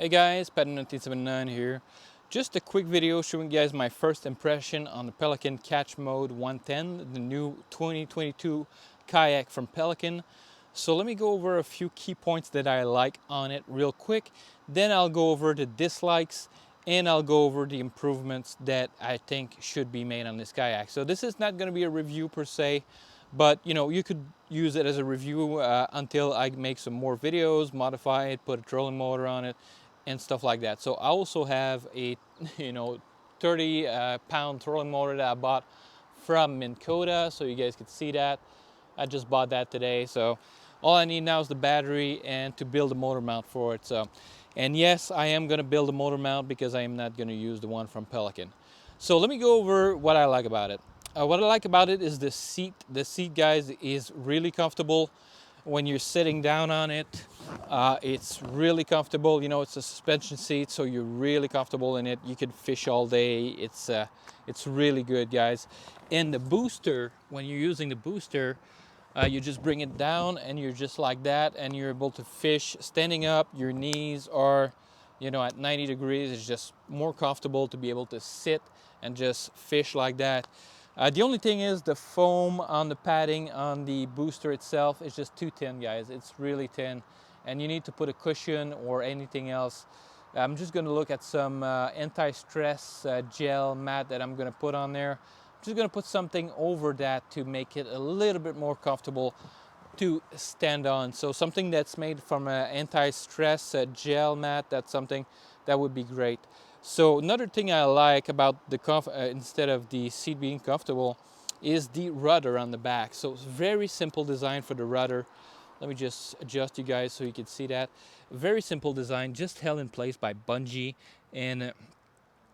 Hey guys, Pat1979 here. Just a quick video showing you guys my first impression on the Pelican Catch Mode 110, the new 2022 kayak from Pelican. So let me go over a few key points that I like on it real quick. Then I'll go over the dislikes and I'll go over the improvements that I think should be made on this kayak. So this is not going to be a review per se, but you could use it as a review until I make some more videos, modify it, put a trolling motor on it and stuff like that. So I also have a 30 pound trolling motor that I bought from Minn Kota, so you guys could see that. I just bought that today, so all I need now is the battery and to build a motor mount for it. And yes, I am going to build a motor mount because I am not going to use the one from Pelican. So let me go over what I like about it. What I like about it is the seat. The seat, guys, is really comfortable when you're sitting down on it. It's really comfortable. It's a suspension seat, so you're really comfortable in it. You can fish all day. It's really good, guys. And the booster, when you're using the booster, you just bring it down and you're just like that, and you're able to fish standing up. Your knees are at 90 degrees. It's just more comfortable to be able to sit and just fish like that. The only thing is the foam on the padding on the booster itself is just too thin, guys. It's really thin, and you need to put a cushion or anything else. I'm just going to look at some anti-stress gel mat that I'm going to put on there. I'm just going to put something over that to make it a little bit more comfortable to stand on. So something that's made from an anti-stress gel mat, that's something that would be great. So another thing I like about the instead of the seat being comfortable is the rudder on the back. So it's very simple design for the rudder. Let me just adjust you guys so you can see that. Very simple design, just held in place by bungee, and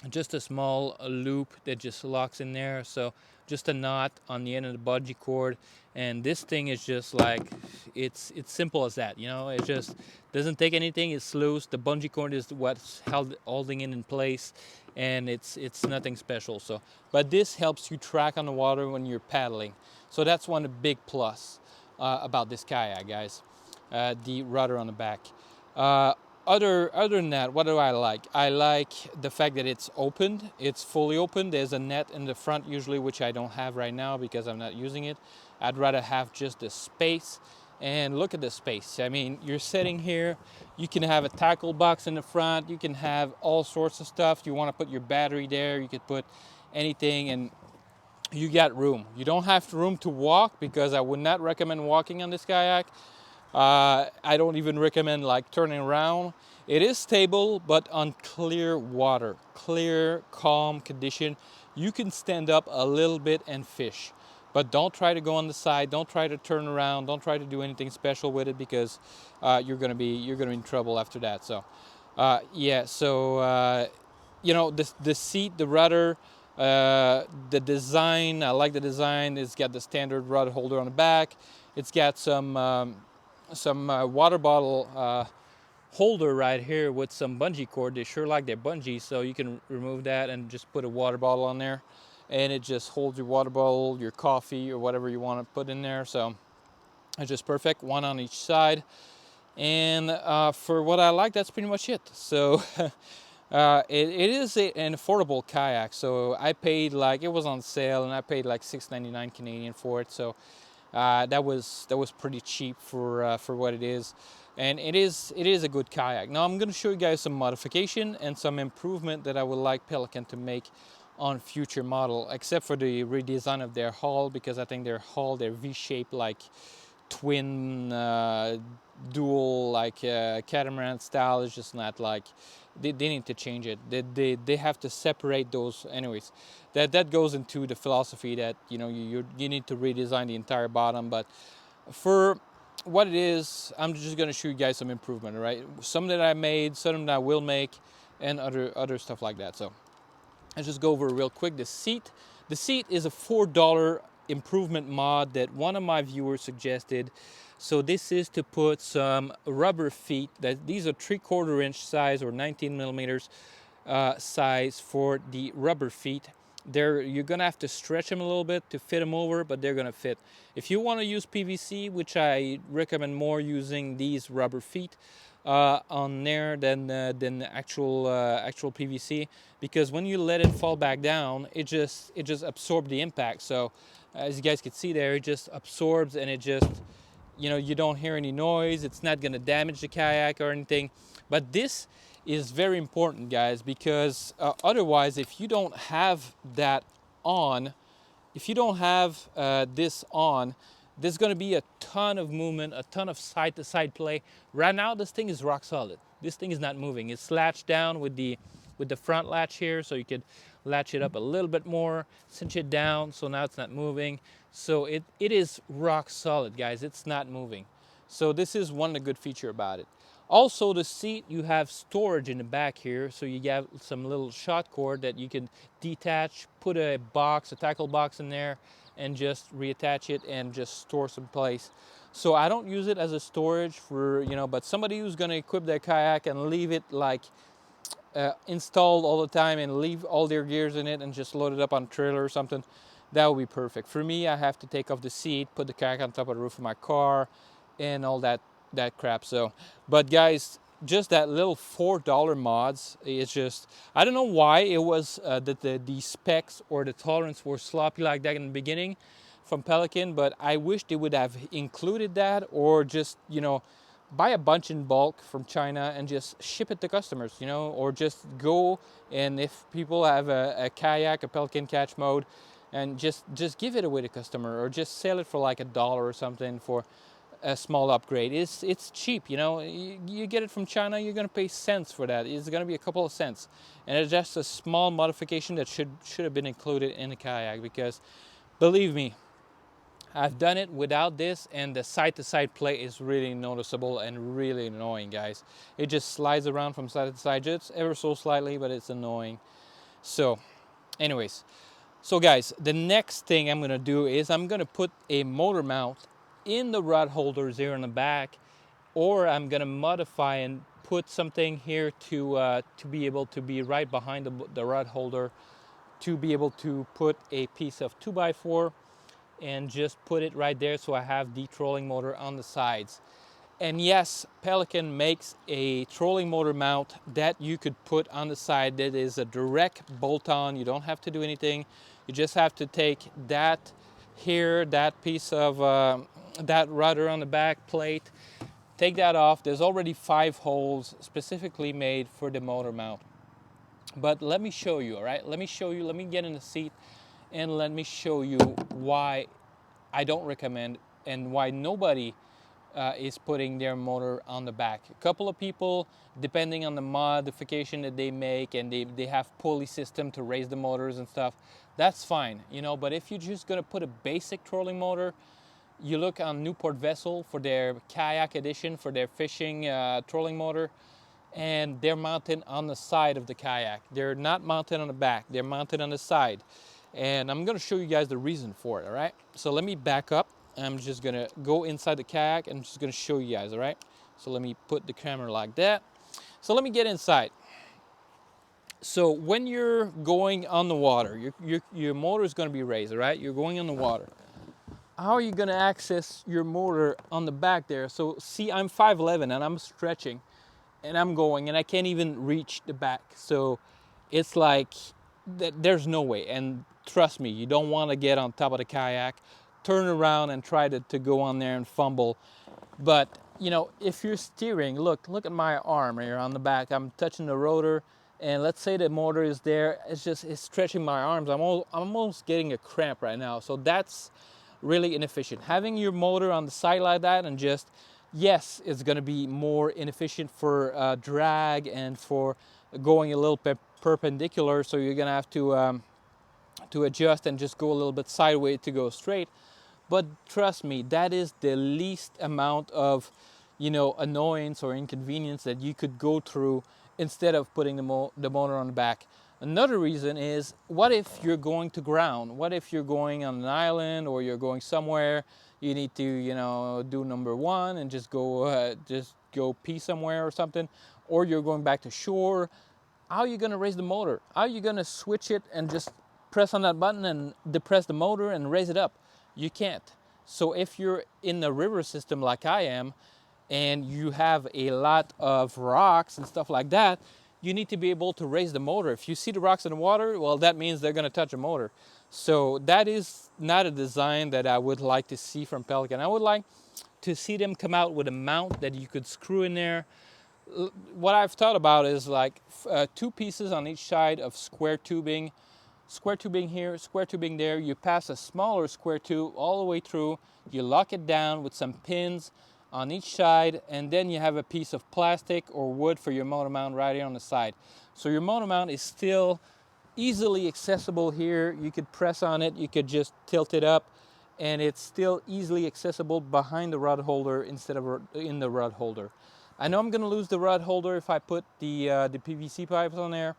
just a small loop that just locks in there. So just a knot on the end of the bungee cord, and this thing is just like it's simple as that. It just doesn't take anything. It's loose. The bungee cord is what's holding it in place, and it's nothing special. So but this helps you track on the water when you're paddling. So that's one of the big plus about this kayak, guys. The rudder on the back. Other than that, what do I like? I like the fact that it's opened. It's fully open. There's a net in the front usually, which I don't have right now because I'm not using it. I'd rather have just the space. And look at the space. I mean, you're sitting here. You can have a tackle box in the front. You can have all sorts of stuff. You want to put your battery there. You could put anything, and you got room. You don't have room to walk because I would not recommend walking on this kayak. I don't even recommend like turning around. It is stable, but on clear water, clear, calm condition, you can stand up a little bit and fish. But don't try to go on the side. Don't try to turn around. Don't try to do anything special with it because you're gonna be in trouble after that. So, yeah. So the seat, the rudder, the design. I like the design. It's got the standard rudder holder on the back. It's got some water bottle holder right here with some bungee cord. They sure like their bungee, so you can remove that and just put a water bottle on there, and it just holds your water bottle, your coffee, or whatever you want to put in there. So it's just perfect, one on each side. And for what I like, that's pretty much it. So it is an affordable kayak. So I paid, like, it was on sale, and I paid like $6.99 Canadian for it. So that was pretty cheap for what it is, and it is a good kayak. Now I'm going to show you guys some modification and some improvement that I would like Pelican to make on future model, except for the redesign of their hull, because I think their hull, their V-shaped like twin dual like catamaran style is just not like, they need to change it. They have to separate those. Anyways, that goes into the philosophy that you need to redesign the entire bottom. But for what it is, I'm just going to show you guys some improvement. All right, some that I made, some that I will make, and other stuff like that. So let's just go over real quick. The seat is a $4 improvement mod that one of my viewers suggested. So this is to put some rubber feet. These are 3/4 inch size or 19 millimeters size for the rubber feet. You're gonna have to stretch them a little bit to fit them over, but they're gonna fit. If you want to use PVC, which I recommend more using these rubber feet, on there than the actual PVC, because when you let it fall back down, it just absorbs the impact. So as you guys can see there, it just absorbs, and it just, you know, you don't hear any noise. It's not going to damage the kayak or anything. But this is very important, guys, because otherwise, if you don't have that on, if you don't have this on, there's going to be a ton of movement, a ton of side-to-side play. Right now, this thing is rock solid. This thing is not moving. It's latched down with the front latch here, so you could latch it up a little bit more, cinch it down, so now it's not moving. So it is rock solid, guys. It's not moving. So this is one of the good feature about it. Also, the seat, you have storage in the back here, so you have some little shot cord that you can detach, put a box, a tackle box in there, and just reattach it and just store some place. So I don't use it as a storage for, you know, but somebody who's going to equip their kayak and leave it like installed all the time and leave all their gears in it and just load it up on a trailer or something, that would be perfect. For me, I have to take off the seat, put the kayak on top of the roof of my car, and all that crap. So, but guys, just that little $4 mods, it's just, I don't know why it was that the specs or the tolerance were sloppy like that in the beginning from Pelican, but I wish they would have included that, or just, you know, buy a bunch in bulk from China and just ship it to customers, you know, or just go, and if people have a kayak, a Pelican Catch Mode, and just give it away to customer, or just sell it for like $1 or something for a small upgrade. It's cheap, you know. You get it from China, you're gonna pay cents for that. It's gonna be a couple of cents, and it's just a small modification that should have been included in the kayak, because believe me, I've done it without this, and the side-to-side play is really noticeable and really annoying, guys. It just slides around from side to side, just ever so slightly, but it's annoying. So anyways, so guys, the next thing I'm gonna do is I'm gonna put a motor mount in the rod holders here in the back, or I'm gonna modify and put something here to be able to be right behind the rod holder, to be able to put a piece of 2x4 and just put it right there, so I have the trolling motor on the sides. And yes, Pelican makes a trolling motor mount that you could put on the side that is a direct bolt-on. You don't have to do anything. You just have to take that here, that piece of that rudder on the back plate, take that off. There's already 5 holes specifically made for the motor mount. But let me show you, all right? Let me show you, let me get in the seat and let me show you why I don't recommend, and why nobody is putting their motor on the back. A couple of people, depending on the modification that they make, and they have pulley system to raise the motors and stuff, that's fine, you know. But if you're just gonna put a basic trolling motor, you look on Newport Vessel for their kayak edition, for their fishing trolling motor, and they're mounted on the side of the kayak. They're not mounted on the back, they're mounted on the side. And I'm gonna show you guys the reason for it, all right? So let me back up. I'm just gonna go inside the kayak and just gonna show you guys, all right? So let me put the camera like that. So let me get inside. So when you're going on the water, your motor is gonna be raised, all right? You're going on the water. How are you gonna access your motor on the back there? So see, I'm 5'11" and I'm stretching and I'm going, and I can't even reach the back. So it's like, there's no way. And trust me, you don't want to get on top of the kayak, turn around and try to go on there and fumble. But you know, if you're steering, look at my arm here on the back. I'm touching the rotor, and let's say the motor is there. It's stretching my arms. I'm almost getting a cramp right now. So that's really inefficient. Having your motor on the side like that, and just, yes, it's going to be more inefficient for drag and for going a little bit perpendicular. So you're going to have to adjust and just go a little bit sideways to go straight. But trust me, that is the least amount of, you know, annoyance or inconvenience that you could go through instead of putting the motor on the back. Another reason is, what if you're going to ground? What if you're going on an island, or you're going somewhere you need to, you know, do number 1 and just go pee somewhere or something, or you're going back to shore? How are you going to raise the motor? How are you going to switch it and just press on that button and depress the motor and raise it up? You can't. So if you're in the river system like I am, and you have a lot of rocks and stuff like that, you need to be able to raise the motor. If you see the rocks in the water, well, that means they're going to touch a motor. So that is not a design that I would like to see from Pelican. I would like to see them come out with a mount that you could screw in there. What I've thought about is like two pieces on each side of square tubing here, square tubing there. You pass a smaller square tube all the way through. You lock it down with some pins on each side, and then you have a piece of plastic or wood for your motor mount right here on the side. So your motor mount is still easily accessible here. You could press on it, you could just tilt it up, and it's still easily accessible behind the rod holder instead of in the rod holder. I know I'm going to lose the rod holder if I put the PVC pipes on there,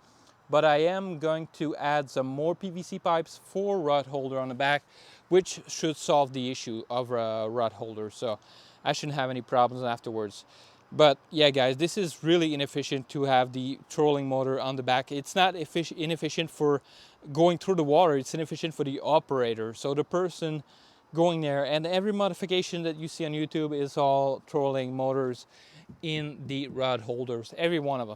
but I am going to add some more PVC pipes for rod holder on the back, which should solve the issue of a rod holder. So I shouldn't have any problems afterwards. But yeah, guys, this is really inefficient to have the trolling motor on the back. It's not inefficient for going through the water. It's inefficient for the operator. So the person going there, and every modification that you see on YouTube is all trolling motors in the rod holders. Every one of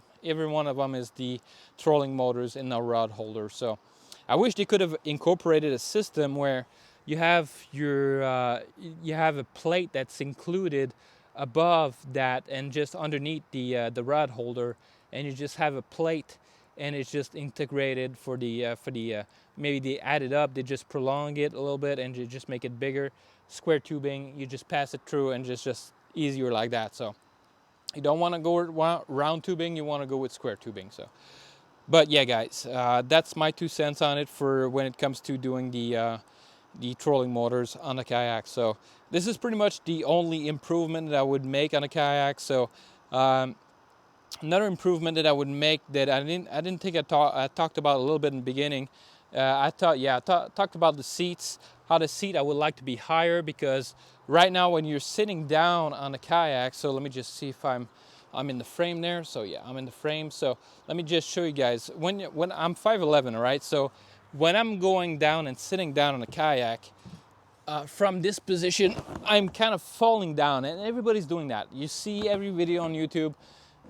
them is the trolling motors in the rod holder. So I wish they could have incorporated a system where you have you have a plate that's included above that and just underneath the rod holder, and you just have a plate, and it's just integrated for the maybe they add it up, they just prolong it a little bit and you just make it bigger. Square tubing, you just pass it through, and just easier like that. So you don't want to go round tubing, you want to go with square tubing. So, but yeah, guys, that's my 2 cents on it for when it comes to doing the trolling motors on the kayak. So this is pretty much the only improvement that I would make on a kayak. So another improvement that I would make that I didn't think I talked about a little bit in the beginning. I talked about the seats. How the seat I would like to be higher, because right now when you're sitting down on the kayak, so let me just see if I'm in the frame there. So yeah, I'm in the frame. So let me just show you guys. When I'm 5'11", all right. So when I'm going down and sitting down on a kayak, from this position, I'm kind of falling down, and everybody's doing that. You see every video on YouTube,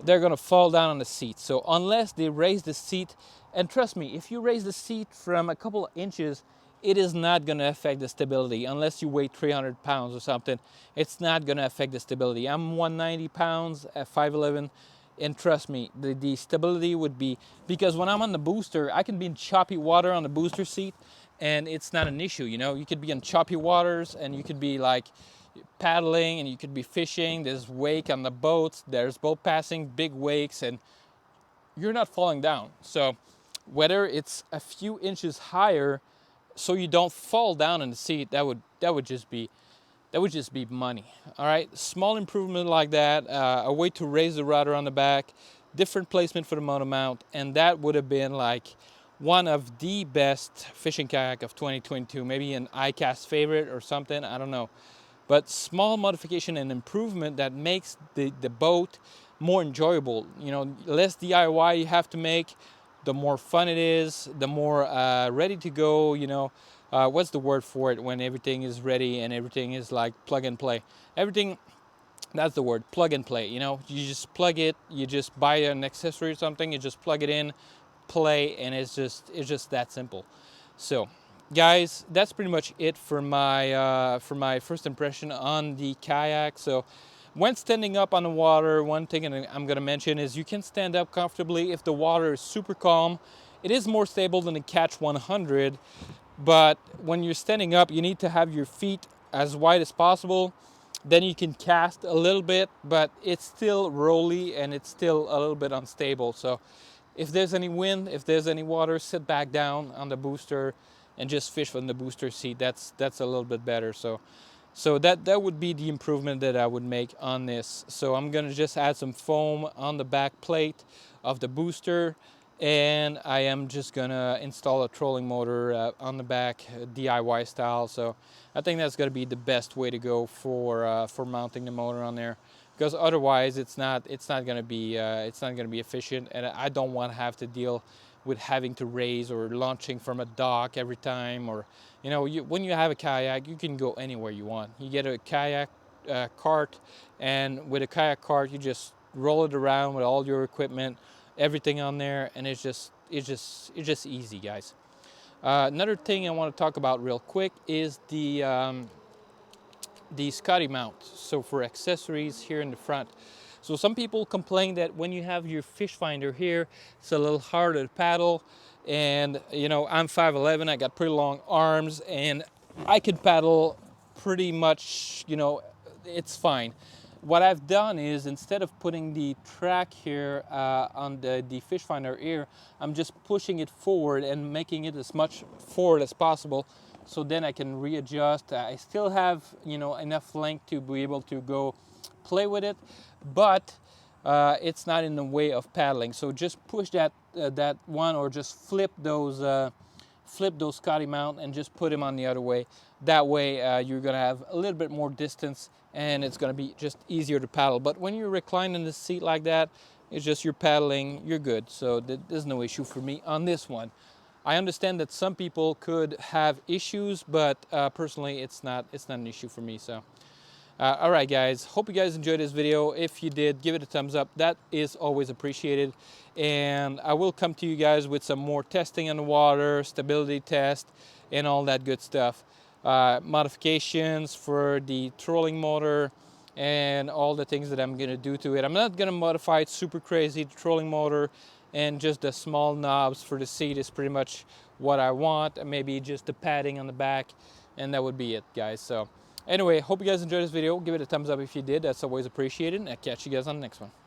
they're gonna fall down on the seat. So unless they raise the seat, and trust me, if you raise the seat from a couple of inches, it is not gonna affect the stability. Unless you weigh 300 pounds or something, it's not gonna affect the stability. I'm 190 pounds at 5'11", and trust me, the stability would be, because when I'm on the booster, I can be in choppy water on the booster seat, and it's not an issue. You know, you could be in choppy waters, and you could be like paddling, and you could be fishing. There's wake on the boats, there's boat passing, big wakes, and you're not falling down. So whether it's a few inches higher so you don't fall down in the seat, that would just be money. All right, small improvement like that, a way to raise the rudder on the back, different placement for the motor mount, and that would have been like one of the best fishing kayak of 2022, maybe an ICAST favorite or something, I don't know. But small modification and improvement that makes the boat more enjoyable. You know, less DIY you have to make, the more fun it is, the more ready to go. You know, what's the word for it when everything is ready and everything is like plug and play? Everything, that's the word, plug and play. You know, you just plug it, you just buy an accessory or something, you just plug it in, play, and it's just that simple. So guys, that's pretty much it for my first impression on the kayak. So when standing up on the water, one thing I'm going to mention is you can stand up comfortably if the water is super calm. It is more stable than the Catch 100, but when you're standing up, you need to have your feet as wide as possible. Then you can cast a little bit, but it's still rolly and it's still a little bit unstable. So if there's any wind, if there's any water, sit back down on the booster and just fish from the booster seat. That's a little bit better. So that would be the improvement that I would make on this. So I'm gonna just add some foam on the back plate of the booster, and I am just gonna install a trolling motor on the back, DIY style. So I think that's gonna be the best way to go for mounting the motor on there, because otherwise it's not gonna be efficient, and I don't want to have to deal with having to raise or launching from a dock every time. Or, you know, when you have a kayak, you can go anywhere you want. You get a kayak cart, and with a kayak cart you just roll it around with all your equipment, everything on there, and it's just easy, guys. Another thing I want to talk about real quick is the Scotty mount. So for accessories here in the front. So some people complain that when you have your fish finder here, it's a little harder to paddle. And you know, I'm 5'11", I got pretty long arms, and I could paddle pretty much, you know, it's fine. What I've done is, instead of putting the track here on the fish finder here, I'm just pushing it forward and making it as much forward as possible, so then I can readjust. I still have, you know, enough length to be able to go play with it, but it's not in the way of paddling. So just push that that one, or just flip those Scotty mount and just put them on the other way. That way you're gonna have a little bit more distance, and it's gonna be just easier to paddle. But when you're reclining in the seat like that, it's just you're paddling, you're good. So there's no issue for me on this one. I understand that some people could have issues, but personally it's not an issue for me. So all right, guys, hope you guys enjoyed this video. If you did, give it a thumbs up. That is always appreciated. And I will come to you guys with some more testing on the water, stability test, and all that good stuff. Modifications for the trolling motor, and all the things that I'm gonna do to it. I'm not gonna modify it super crazy. The trolling motor and just the small knobs for the seat is pretty much what I want, and maybe just the padding on the back, and that would be it, guys. So anyway, hope you guys enjoyed this video. Give it a thumbs up if you did. That's always appreciated, and I'll catch you guys on the next one.